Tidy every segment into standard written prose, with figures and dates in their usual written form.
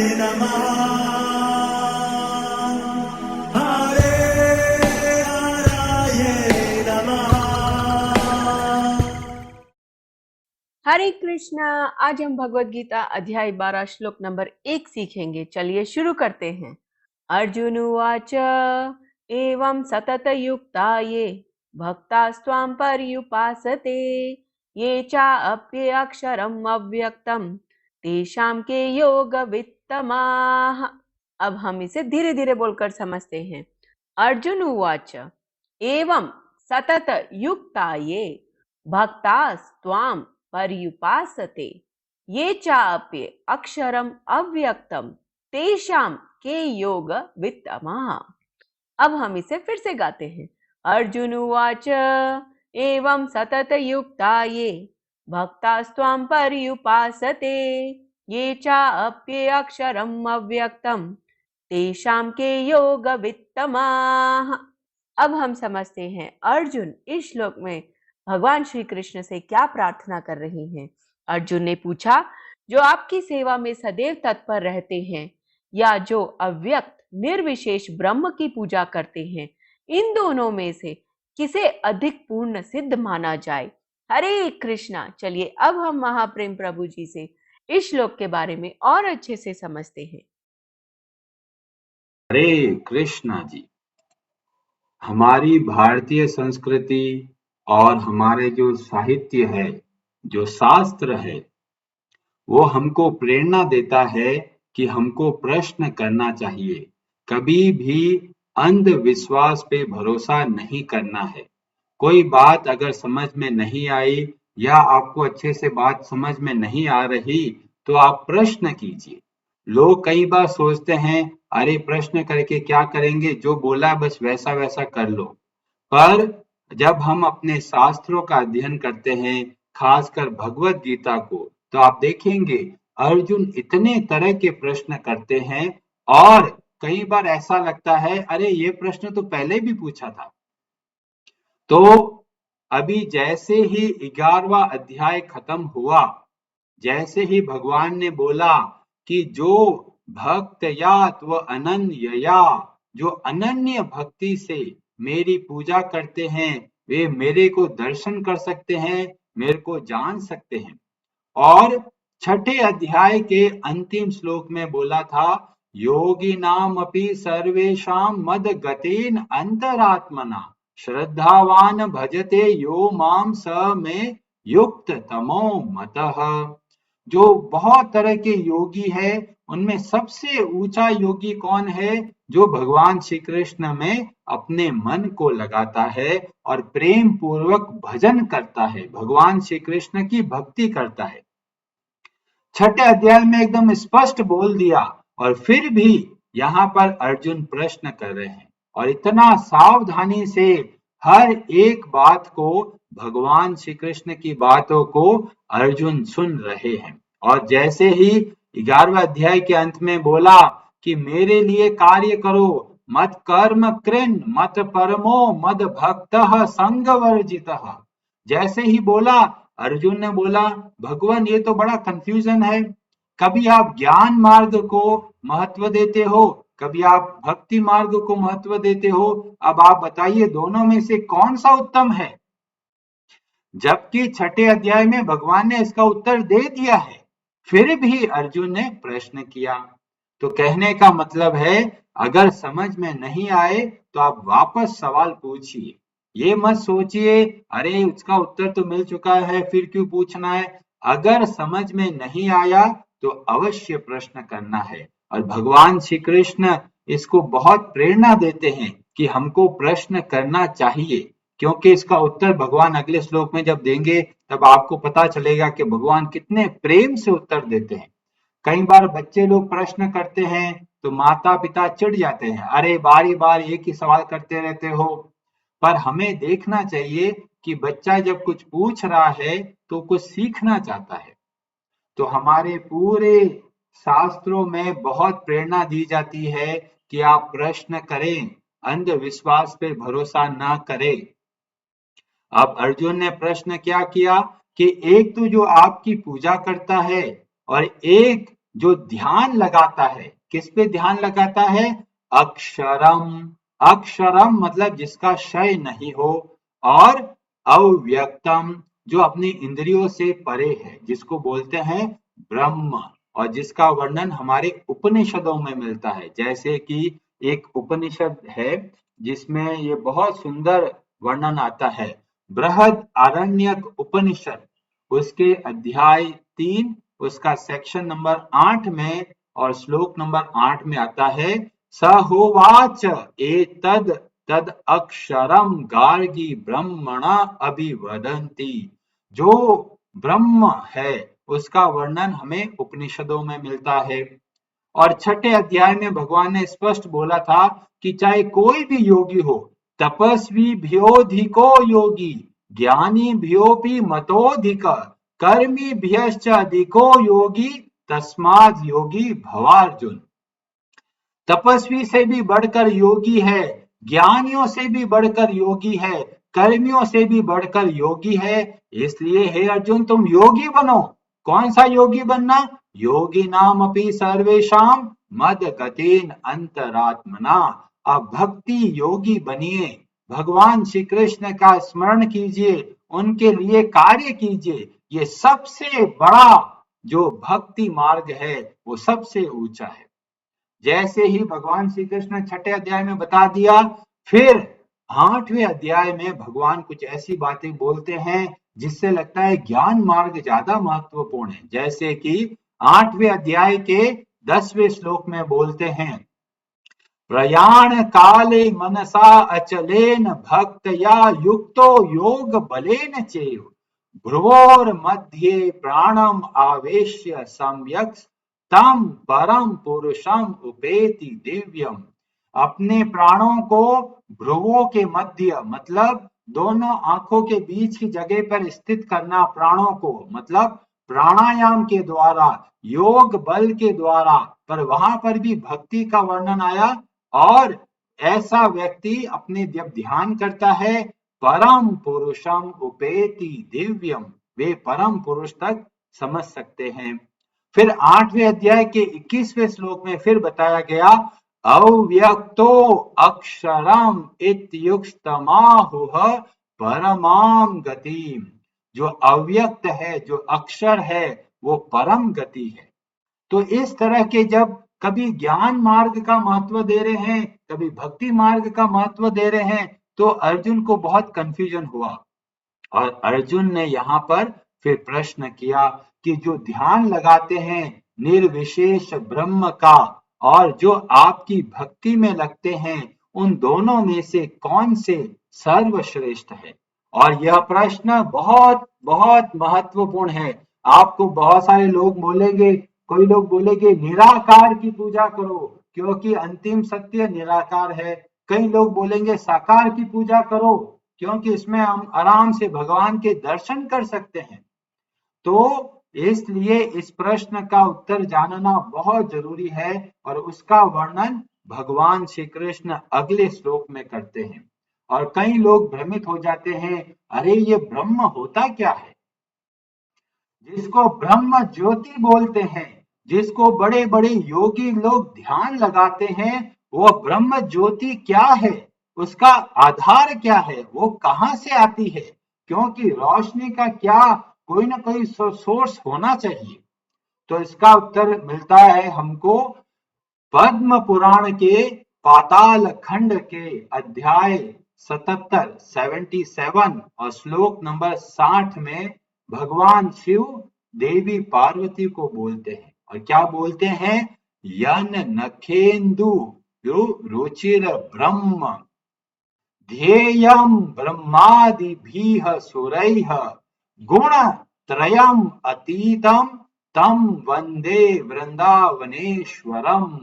नमः हरे हराये नमः। हरे कृष्णा। आज हम भगवत गीता अध्याय 12 श्लोक नंबर 1 सीखेंगे। चलिए शुरू करते हैं। अर्जुन उवाच एवं सतत युक्ता ये भक्तास्त्वां पर्युपासते ये चाप्ये अक्षरम् अव्यक्तम् तेषां के योग वित्तमाः। अब हम इसे धीरे धीरे बोलकर समझते हैं। अर्जुन उवाच एवं सतत युक्ता ये भक्तास्त्वां पर्युपासते ये चाप्ये अक्षरम् अव्यक्तम् तेषां के योग वित्तमाः। अब हम इसे फिर से गाते हैं। अर्जुन उवाच एवं सतत युक्ता ये भक्तास्त्वां पर्युपासते ये चाप्ये अक्षरम् अव्यक्तम् तेषां के योग वित्तमाः। अब हम समझते हैं अर्जुन इस श्लोक में भगवान श्री कृष्ण से क्या प्रार्थना कर रहे हैं। अर्जुन ने पूछा, जो आपकी सेवा में सदैव तत्पर रहते हैं या जो अव्यक्त निर्विशेष ब्रह्म की पूजा करते हैं, इन दोनों में से किसे अधिक पूर्ण सिद्ध माना जाए। हरे कृष्णा। चलिए अब हम महाप्रेम प्रभु जी से इस श्लोक के बारे में और अच्छे से समझते हैं। हरे कृष्णा जी। हमारी भारतीय संस्कृति और हमारे जो साहित्य है, जो शास्त्र है, वो हमको प्रेरणा देता है कि हमको प्रश्न करना चाहिए। कभी भी अंधविश्वास पे भरोसा नहीं करना है। कोई बात अगर समझ में नहीं आई या आपको अच्छे से बात समझ में नहीं आ रही तो आप प्रश्न कीजिए। लोग कई बार सोचते हैं, अरे प्रश्न करके क्या करेंगे, जो बोला बस वैसा वैसा कर लो। पर जब हम अपने शास्त्रों का अध्ययन करते हैं, खासकर भगवत गीता को, तो आप देखेंगे अर्जुन इतने तरह के प्रश्न करते हैं और कई बार ऐसा लगता है, अरे ये प्रश्न तो पहले भी पूछा था। तो अभी जैसे ही 11वां अध्याय खत्म हुआ, जैसे ही भगवान ने बोला कि जो भक्तयात व अनन्यया, जो अनन्य भक्ति से मेरी पूजा करते हैं वे मेरे को दर्शन कर सकते हैं, मेरे को जान सकते हैं। और छठे अध्याय के अंतिम श्लोक में बोला था, योगी नाम अपि सर्वेशां मद गतेन अंतरात्मना श्रद्धावान भजते यो माम स में युक्त तमो मतः। जो बहुत तरह के योगी है, उनमें सबसे ऊंचा योगी कौन है? जो भगवान श्री कृष्ण में अपने मन को लगाता है और प्रेम पूर्वक भजन करता है, भगवान श्री कृष्ण की भक्ति करता है। छठे अध्याय में एकदम स्पष्ट बोल दिया और फिर भी यहाँ पर अर्जुन प्रश्न कर रहे हैं और इतना सावधानी से हर एक बात को, भगवान श्री कृष्ण की बातों को अर्जुन सुन रहे हैं। और जैसे ही 11वें अध्याय के अंत में बोला कि मेरे लिए कार्य करो, मत कर्म कृन मत परमो मद भक्तः संग वर्जितः, जैसे ही बोला अर्जुन ने बोला, भगवान ये तो बड़ा कंफ्यूजन है। कभी आप ज्ञान मार्ग को महत्व देते हो, कभी आप भक्ति मार्ग को महत्व देते हो। अब आप बताइए दोनों में से कौन सा उत्तम है? जबकि छठे अध्याय में भगवान ने इसका उत्तर दे दिया है, फिर भी अर्जुन ने प्रश्न किया। तो कहने का मतलब है, अगर समझ में नहीं आए तो आप वापस सवाल पूछिए। ये मत सोचिए अरे उसका उत्तर तो मिल चुका है फिर क्यों पूछना है। अगर समझ में नहीं आया तो अवश्य प्रश्न करना है। और भगवान श्री कृष्ण इसको बहुत प्रेरणा देते हैं कि हमको प्रश्न करना चाहिए, क्योंकि इसका उत्तर भगवान अगले श्लोक में जब देंगे तब आपको पता चलेगा कि भगवान कितने प्रेम से उत्तर देते हैं। कई बार बच्चे लोग प्रश्न करते हैं तो माता पिता चिढ़ जाते हैं, अरे बारी बार एक ही सवाल करते रहते हो। पर हमें देखना चाहिए कि बच्चा जब कुछ पूछ रहा है तो कुछ सीखना चाहता है। तो हमारे पूरे शास्त्रों में बहुत प्रेरणा दी जाती है कि आप प्रश्न करें, अंधविश्वास पे भरोसा ना करें। अब अर्जुन ने प्रश्न क्या किया कि एक तो जो आपकी पूजा करता है और एक जो ध्यान लगाता है, किस पे ध्यान लगाता है? अक्षरम। अक्षरम मतलब जिसका क्षय नहीं हो, और अव्यक्तम जो अपनी इंद्रियों से परे है, जिसको बोलते हैं ब्रह्म, और जिसका वर्णन हमारे उपनिषदों में मिलता है। जैसे कि एक उपनिषद है जिसमें ये बहुत सुंदर वर्णन आता है, बृहद आरण्यक उपनिषद, उसके अध्याय 3, उसका सेक्शन नंबर 8 में और श्लोक नंबर 8 में आता है, स होवाच एतद तद अक्षरम गार्गी ब्रह्मणा अभिवदन्ति। जो ब्रह्म है उसका वर्णन हमें उपनिषदों में मिलता है। और छठे अध्याय में भगवान ने स्पष्ट बोला था कि चाहे कोई भी योगी हो, तपस्वी भ्योधिको योगी, ज्ञानी भ्योपि मतोधिक, कर्मी भ्यश्च अधिको योगी, तस्माद् योगी भवार्जुन। तपस्वी से भी बढ़कर योगी है, ज्ञानियों से भी बढ़कर योगी है, कर्मियों से भी बढ़कर योगी है। इसलिए हे अर्जुन तुम योगी बनो। कौन सा योगी बनना? योगी नाम अपि सर्वेशाम मद गतेन अंतरात्मना। अब भक्ति योगी बनिए, भगवान श्री कृष्ण का स्मरण कीजिए, उनके लिए कार्य कीजिए। ये सबसे बड़ा जो भक्ति मार्ग है वो सबसे ऊंचा है। जैसे ही भगवान श्री कृष्ण छठे अध्याय में बता दिया, फिर 8वें अध्याय में भगवान कुछ ऐसी बातें बोलते हैं जिससे लगता है ज्ञान मार्ग ज्यादा महत्वपूर्ण है। जैसे कि 8वें अध्याय के 10वें श्लोक में बोलते हैं, प्रयाण काले मनसा अचलेन भक्तया युक्तो योग बलेन चैव भ्रुवोर मध्ये प्राणम आवेश्य सम्यक तम परम पुरुषम उपेति दिव्यम। अपने प्राणों को भ्रुवों के मध्य मतलब दोनों आंखों के बीच की जगह पर स्थित करना, प्राणों को मतलब प्राणायाम के द्वारा, योग बल के द्वारा, पर वहां पर भी भक्ति का वर्णन आया। और ऐसा व्यक्ति अपने जब ध्यान करता है, परम पुरुषम उपेति दिव्यम, वे परम पुरुष तक समझ सकते हैं। फिर 8वें अध्याय के 21वें श्लोक में फिर बताया गया, अव्यक्तो अक्षरम इत्युक्तमाहुः परमाम गतिम। जो अव्यक्त है, जो अक्षर है, वो परम गति है। तो इस तरह के जब कभी ज्ञान मार्ग का महत्व दे रहे हैं, कभी भक्ति मार्ग का महत्व दे रहे हैं, तो अर्जुन को बहुत कंफ्यूजन हुआ। और अर्जुन ने यहाँ पर फिर प्रश्न किया कि जो ध्यान लगाते हैं निर्विशेष ब्रह्म का, और जो आपकी भक्ति में लगते हैं, उन दोनों में से कौन से सर्वश्रेष्ठ है? और यह प्रश्न बहुत बहुत महत्वपूर्ण है। आपको बहुत सारे लोग बोलेंगे, कोई लोग बोलेंगे निराकार की पूजा करो क्योंकि अंतिम सत्य निराकार है। कई लोग बोलेंगे साकार की पूजा करो क्योंकि इसमें हम आराम से भगवान के दर्शन कर सकते हैं। तो इसलिए इस प्रश्न का उत्तर जानना बहुत जरूरी है, और उसका वर्णन भगवान श्री कृष्ण अगले श्लोक में करते हैं। और कई लोग भ्रमित हो जाते हैं, अरे ये ब्रह्म होता क्या है? जिसको ब्रह्म ज्योति बोलते हैं, जिसको बड़े बड़े योगी लोग ध्यान लगाते हैं, वो ब्रह्म ज्योति क्या है? उसका आधार क्या है? वो कहां से आती है? क्योंकि रोशनी का क्या कोई ना कोई सोर्स होना चाहिए। तो इसका उत्तर मिलता है हमको पद्म पुराण के पाताल खंड के अध्याय 77 और श्लोक नंबर 60 में भगवान शिव देवी पार्वती को बोलते हैं। और क्या बोलते हैं? यन नखेन्दु रुचिर ब्रह्म ध्येयं ब्रह्मादिभिः सुरैः गुण त्रयम् अतीतम तम वंदे वृंदावनेश्वरम।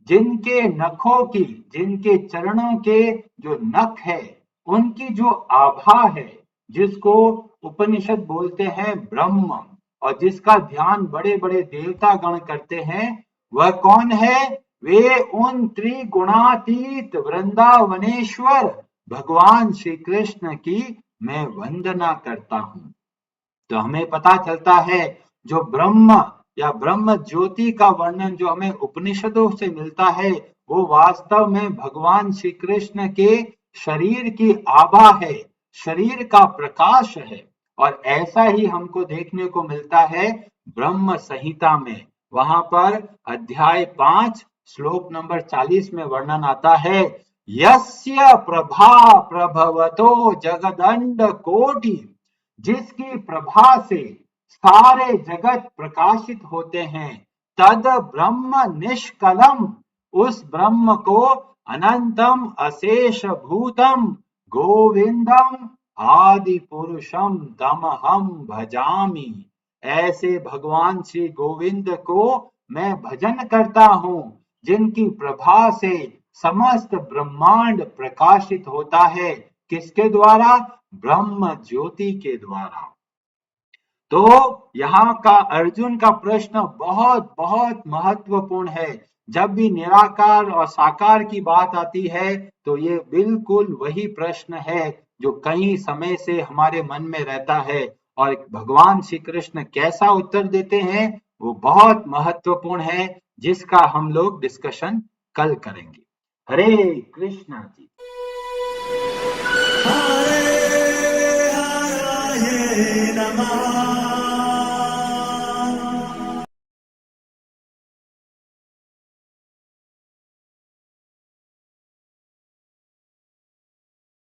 जिनके नखों की, जिनके चरणों के जो नख है, उनकी जो आभा है, जिसको उपनिषद बोलते हैं ब्रह्म, और जिसका ध्यान बड़े बड़े देवता गण करते हैं, वह कौन है? वे उन त्रिगुणातीत वृंदावनेश्वर भगवान श्री कृष्ण की मैं वंदना करता हूं। तो हमें पता चलता है जो ब्रह्म या ब्रह्म ज्योति का वर्णन जो हमें उपनिषदों से मिलता है वो वास्तव में भगवान श्री कृष्ण के शरीर की आभा है, शरीर का प्रकाश है। और ऐसा ही हमको देखने को मिलता है ब्रह्म संहिता में। वहां पर अध्याय 5 श्लोक नंबर 40 में वर्णन आता है, यस्य प्रभा प्रभवतो जगदंड कोटि, जिसकी प्रभा से सारे जगत प्रकाशित होते हैं, तद ब्रह्म निष्कलम, उस ब्रह्म को अनंतम अशेष भूतम गोविंदम आदि पुरुषम तमहम भजामि, ऐसे भगवान श्री गोविंद को मैं भजन करता हूं, जिनकी प्रभा से समस्त ब्रह्मांड प्रकाशित होता है। किसके द्वारा? ब्रह्म ज्योति के द्वारा। तो यहाँ का अर्जुन का प्रश्न बहुत बहुत महत्वपूर्ण है। जब भी निराकार और साकार की बात आती है तो ये बिल्कुल वही प्रश्न है जो कई समय से हमारे मन में रहता है, और भगवान श्री कृष्ण कैसा उत्तर देते हैं वो बहुत महत्वपूर्ण है, जिसका हम लोग डिस्कशन कल करेंगे। हरे कृष्णा जी। हरे नमः।